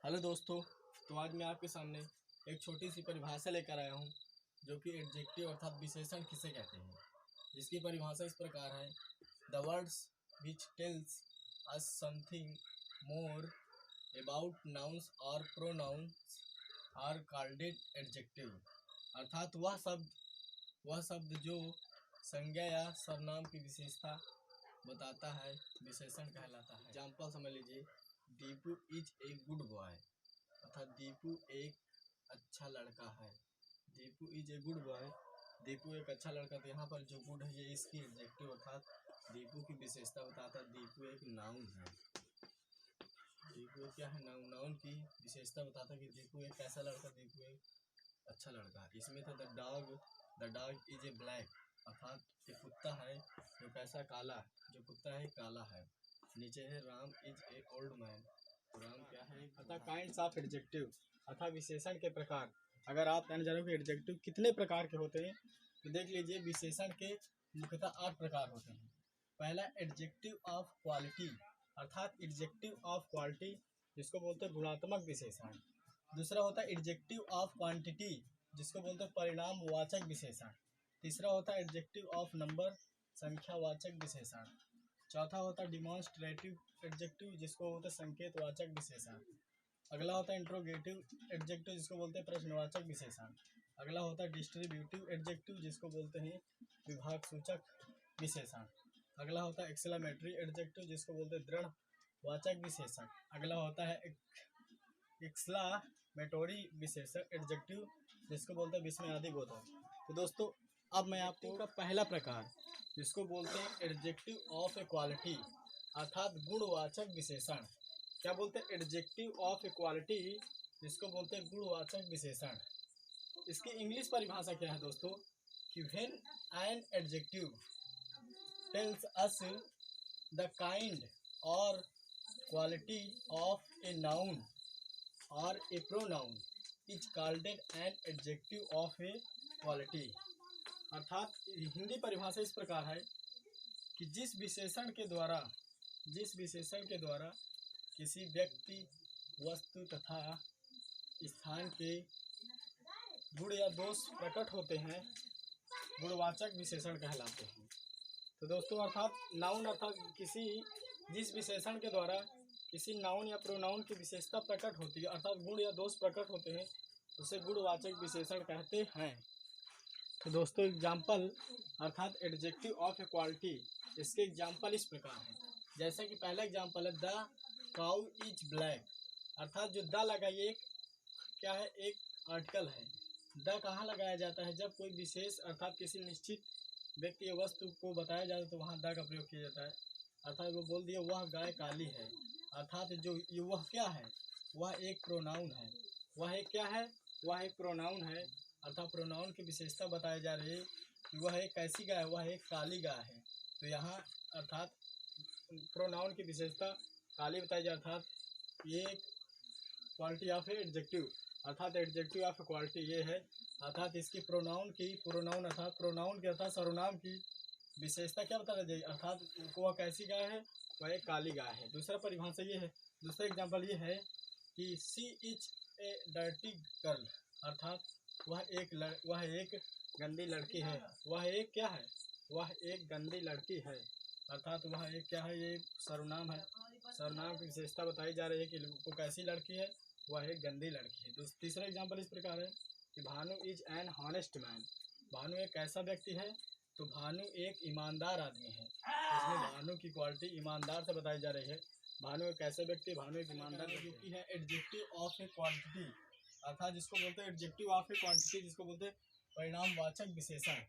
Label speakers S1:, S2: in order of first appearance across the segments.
S1: Hello दोस्तों। तो आज मैं आपके सामने एक छोटी सी परिभाषा लेकर आया हूँ जो कि एडजेक्टिव अर्थात विशेषण किसे कहते हैं। जिसकी परिभाषा इस प्रकार है: the words which tells us something more about nouns और प्रोनाउंस आर कॉल्ड एडजेक्टिव। अर्थात वह शब्द जो संज्ञा या सर्वनाम की विशेषता बताता है विशेषण कहलाता है। एग्जाम्पल समझ लीजिए, Deepu is a good boy, अर्थात दीपू एक अच्छा लड़का है। Deepu is a good boy, Deepu एक अच्छा लड़का। तो यहाँ पर जो गुड है ये इसकी एडजेक्टिव अर्थात दीपू की विशेषता बताता है। दीपू एक नाउन है। दीपू क्या है? नाउन की विशेषता बताता है कि दीपू एक कैसा लड़का, दीपू एक अच्छा लड़का। इसमें था the dog is a black, अर्थात ये कुत्ता है जो कैसा? काला। जो कुत्ता है काला है। नीचे है Ram is a old man, Ram क्या है? अतः काइंड्स ऑफ एडजेक्टिव अर्थात विशेषण के प्रकार। अगर आप जानना चाहो कि एडजेक्टिव कितने प्रकार के होते हैं तो देख लीजिए, विशेषण के मुख्यतः 8 प्रकार होते हैं। पहला एडजेक्टिव ऑफ क्वालिटी, अर्थात एडजेक्टिव ऑफ क्वालिटी जिसको बोलते हैं गुणात्मक विशेषण। दूसरा होता है एडजेक्टिव ऑफ क्वांटिटी जिसको बोलते हैं परिणामवाचक विशेषण। तीसरा होता है एडजेक्टिव ऑफ नंबर, संख्यावाचक विशेषण। चौथा होता है डिमॉन्स्ट्रेटिव एडजेक्टिव जिसको बोलते हैं संकेतवाचक विशेषण। अगला होता है इंट्रोगेटिव एडजेक्टिव जिसको बोलते हैं प्रश्नवाचक विशेषण। अगला होता है डिस्ट्रीब्यूटिव एडजेक्टिव जिसको बोलते हैं विभाग सूचक विशेषण। अगला होता है एक्सक्लेमेटरी एडजेक्टिव जिसको बोलते हैं दृढ़वाचक विशेषण। अगला होता है एक्सक्लेमेटरी विशेषण एडजेक्टिव जिसको बोलते हैं विस्मयादिबोधक। तो दोस्तों, अब मैं आपको का पहला प्रकार जिसको बोलते हैं एडजेक्टिव ऑफ ए क्वालिटी अर्थात गुणवाचक विशेषण। क्या बोलते हैं? एडजेक्टिव ऑफ ए क्वालिटी जिसको बोलते हैं गुणवाचक विशेषण। इसकी इंग्लिश परिभाषा क्या है दोस्तों? कि when an adjective tells us the kind और क्वालिटी ऑफ ए नाउन और a pronoun is called an adjective of a quality. अर्थात हिंदी परिभाषा इस प्रकार है कि जिस विशेषण के द्वारा किसी व्यक्ति, वस्तु तथा स्थान के गुण या दोष प्रकट होते हैं गुणवाचक विशेषण कहलाते हैं। तो दोस्तों, अर्थात नाउन अर्थात जिस विशेषण के द्वारा किसी नाउन या प्रोनाउन की विशेषता प्रकट होती है अर्थात गुण या दोष प्रकट होते हैं उसे गुणवाचक विशेषण कहते हैं। तो दोस्तों, एग्जाम्पल अर्थात एडजेक्टिव ऑफ ए क्वालिटी, इसके एग्जाम्पल इस प्रकार है। जैसा कि पहला एग्जाम्पल है द काउ इज ब्लैक, अर्थात जो द लगा ये क्या है? एक आर्टिकल है। द कहाँ लगाया जाता है? जब कोई विशेष अर्थात किसी निश्चित व्यक्ति या वस्तु को बताया जाता है तो वहाँ द का प्रयोग किया जाता है। अर्थात वो बोल दिया वह गाय काली है, अर्थात जो वह क्या है? वह एक प्रोनाउन है। वह एक क्या है? वह एक प्रोनाउन है। अर्थात प्रोनाउन की विशेषता बताई जा रही है कि वह एक कैसी गाय है? वह एक काली गाय है। तो यहाँ अर्थात प्रोनाउन की विशेषता काली बताई जा, अर्थात ये क्वालिटी ऑफ एडजेक्टिव अर्थात एडजेक्टिव ऑफ क्वालिटी ये है। अर्थात इसकी प्रोनाउन अर्थात प्रोनाउन के अर्थात सर्वनाम की विशेषता क्या बता रही है? अर्थात वह कैसी गाय है? वह एक काली गाय है। दूसरा परिभाषा ये है, दूसरा एग्जाम्पल ये है कि सी इज ए डर्टी गर्ल, अर्थात वह एक गंदी लड़की है। वह एक क्या है? वह एक गंदी लड़की है, अर्थात वह एक क्या है? ये सर्वनाम है। सर्वनाम की विशेषता बताई जा रही है कि वो कैसी लड़की है? वह एक गंदी लड़की है। तीसरा एग्जाम्पल इस प्रकार है कि Bhanu is an honest man, Bhanu एक कैसा व्यक्ति है? तो भानु एक ईमानदार आदमी है। इसमें भानु की क्वालिटी ईमानदार से बताई जा रही है। भानु एक कैसे व्यक्ति? भानु एक ईमानदार जो कि है एडजेक्टिव ऑफ ए क्वांटिटी अर्थात जिसको बोलते हैं एडजेक्टिव ऑफ ए क्वांटिटी जिसको बोलते हैं परिणामवाचक विशेषण।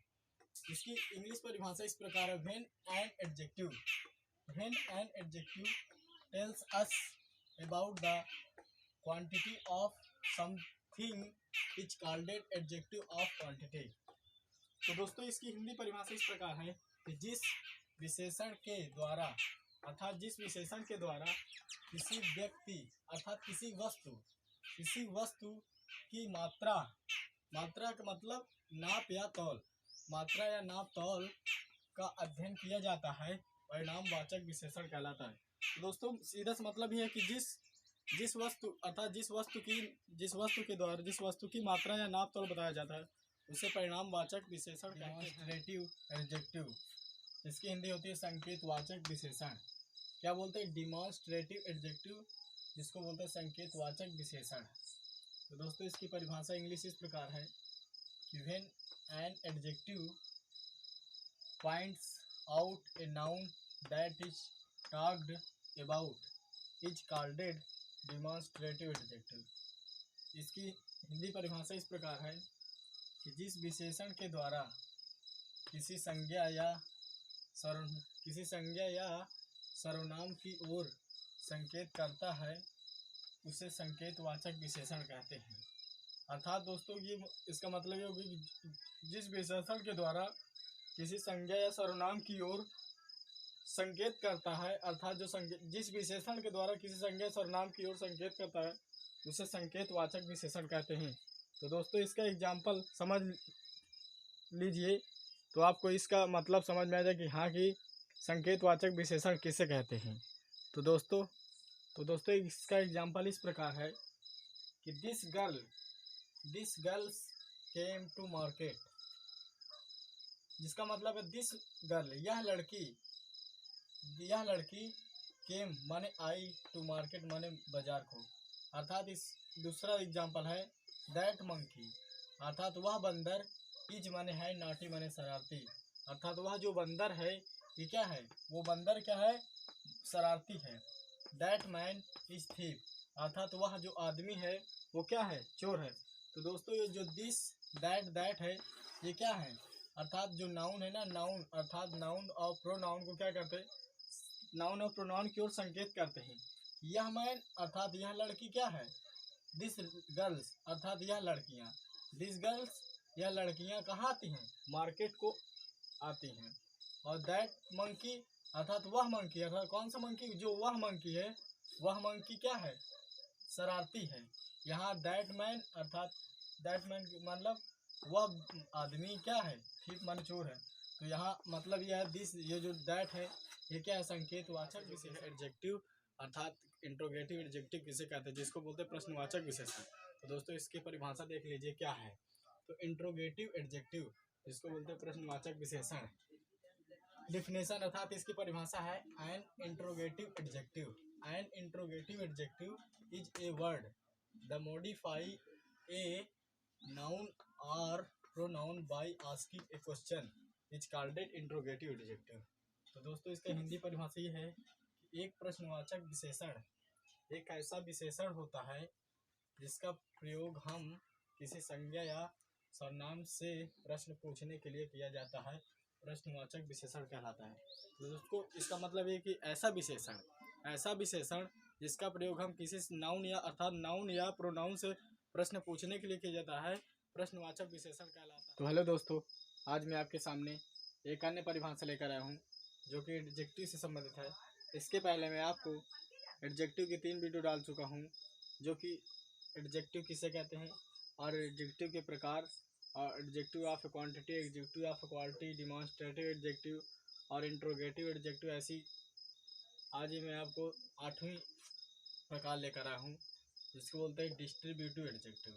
S1: इसकी इंग्लिश परिभाषा इस प्रकार है when an adjective tells us about the quantity of something is called adjective of quantity. तो दोस्तों, इसकी हिंदी परिभाषा इस प्रकार है कि जिस विशेषण के द्वारा किसी व्यक्ति अर्थात किसी वस्तु की मात्रा का मतलब नाप या तौल, मात्रा या नाप तौल का अध्ययन किया जाता है परिणामवाचक विशेषण कहलाता है। तो दोस्तों, सीधा सा मतलब ये है कि जिस जिस वस्तु अर्थात जिस वस्तु की मात्रा या नाप तोल बताया जाता है उसे परिणामवाचक विशेषण कहते हैं। डेमोन्स्ट्रेटिव एडजेक्टिव, इसकी हिंदी होती है संकेतवाचक विशेषण। क्या बोलते हैं? डिमॉन्स्ट्रेटिव एडजेक्टिव, जिसको बोलते हैं संकेतवाचक विशेषण। तो दोस्तों इसकी परिभाषा इंग्लिश इस प्रकार है कि when an adjective points out a noun that is talked about is called demonstrative adjective. इसकी हिंदी परिभाषा इस प्रकार है कि जिस विशेषण के द्वारा किसी संज्ञा या सर्वनाम की ओर संकेत करता है उसे संकेतवाचक विशेषण कहते हैं। अर्थात दोस्तों ये इसका मतलब ये होगी कि जिस विशेषण के द्वारा किसी संज्ञा या सर्वनाम की ओर संकेत करता है, अर्थात जिस विशेषण के द्वारा किसी संज्ञा सर्वनाम की ओर संकेत करता है उसे संकेतवाचक विशेषण कहते हैं। तो दोस्तों इसका एग्जाम्पल समझ लीजिए तो आपको इसका मतलब समझ में आ जाए कि हाँ कि संकेतवाचक विशेषण किसे कहते हैं। तो दोस्तों इसका एग्जाम्पल इस प्रकार है कि this girls came to market, जिसका मतलब है दिस गर्ल, यह लड़की केम माने आई, टू मार्केट माने बाजार को। अर्थात इस दूसरा एग्जाम्पल है दैट मंकी, अर्थात वह बंदर, इज माने है, नॉटी माने शरारती, अर्थात वह जो बंदर है ये क्या है? वो बंदर क्या है? शरारती है। दैट मैन इज थीफ, अर्थात वह जो आदमी है वो क्या है? चोर है। तो दोस्तों ये जो दिस दैट है ये क्या है? अर्थात जो नाउन है ना, नाउन अर्थात नाउन और प्रोनाउन को क्या करते हैं? नाउन और प्रोनाउन की ओर संकेत करते हैं। यह मैन अर्थात यह लड़की क्या है? दिस गर्ल्स अर्थात यह लड़कियां, दिस गर्ल्स यह लड़कियां कहाँ आती हैं? मार्केट को आती हैं। और दैट मंकी अर्थात वह मंकी, अर्थात कौन सा मंकी? जो वह मंकी है, वह मंकी क्या है? शरारती है। यहाँ दैट मैन अर्थात दैट मैन मतलब वह आदमी क्या है? ठीक मन चोर है। तो यहाँ मतलब यह है दिस, ये जो दैट है ये क्या है? संकेतवाचक विशेषण। एडजेक्टिव अर्थात इंट्रोगेटिव एडजेक्टिव किसे कहते हैं? जिसको बोलते हैं प्रश्नवाचक विशेषण। तो दोस्तों इसकी परिभाषा देख लीजिए क्या है। तो इंट्रोगेटिव एडजेक्टिव जिसको बोलते हैं प्रश्नवाचक विशेषण। डिफिनेशन अर्थात इसकी परिभाषा है an interrogative adjective is a word the modify a noun और pronoun by asking a question is called interrogative adjective. तो दोस्तों इसका हिंदी परिभाषा ये है कि एक प्रश्नवाचक विशेषण एक ऐसा विशेषण होता है जिसका प्रयोग हम किसी संज्ञा या सर्वनाम से प्रश्न पूछने के लिए किया जाता है, प्रश्नवाचक विशेषण कहलाता है। तो दोस्तों इसका मतलब ये कि ऐसा विशेषण जिसका प्रयोग हम किसी नाउन या अर्थात नाउन या प्रोनाउन से प्रश्न पूछने के लिए किया जाता है, प्रश्नवाचक विशेषण कहलाता है। तो हेलो दोस्तों, आज मैं आपके सामने एक अन्य परिभाषा लेकर आया हूँ जो कि एडजेक्टिव से संबंधित है। इसके पहले मैं आपको एडजेक्टिव की 3 वीडियो डाल चुका हूँ जो कि एडजेक्टिव किसे कहते हैं और एडजेक्टिव के प्रकार और adjective of quantity, adjective of quality, demonstrative adjective और इंट्रोगेटिव एडजेक्टिव। ऐसी आज ही मैं आपको 8वीं प्रकार लेकर आया हूँ जिसको बोलते हैं डिस्ट्रीब्यूटिव एडजेक्टिव।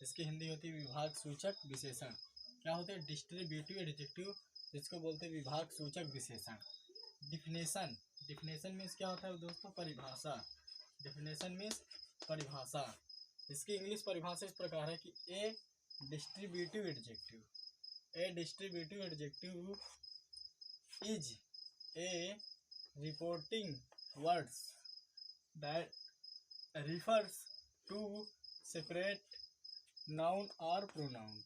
S1: इसकी हिंदी होती है विभाग सूचक विशेषण। क्या होते हैं? डिस्ट्रीब्यूटिव एडजेक्टिव जिसको बोलते हैं विभाग सूचक विशेषण। डिफिनेशन मीन्स क्या होता है दोस्तों? परिभाषा। डिफिनेशन मीन्स परिभाषा। इसकी इंग्लिश परिभाषा इस प्रकार है कि a distributive adjective is a reporting words that refers to separate noun और pronoun।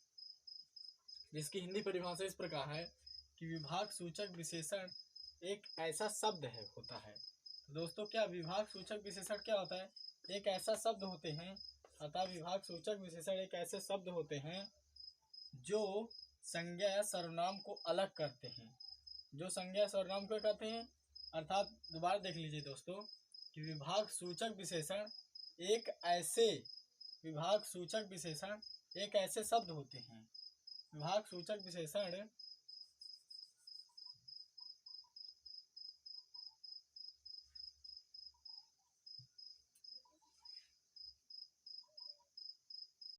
S1: जिसकी हिंदी परिभाषा इस प्रकार है कि विभाग सूचक विशेषण एक ऐसा शब्द होता है। तो दोस्तों क्या विभाग सूचक विशेषण क्या होता है? एक ऐसा शब्द होते हैं, अतः विभाग सूचक विशेषण एक ऐसे शब्द होते हैं जो संज्ञा या सर्वनाम को अलग करते हैं। जो संज्ञा या सर्वनाम को कहते हैं, अर्थात दोबारा देख लीजिए दोस्तों कि विभाग सूचक विशेषण एक ऐसे शब्द होते हैं। विभाग सूचक विशेषण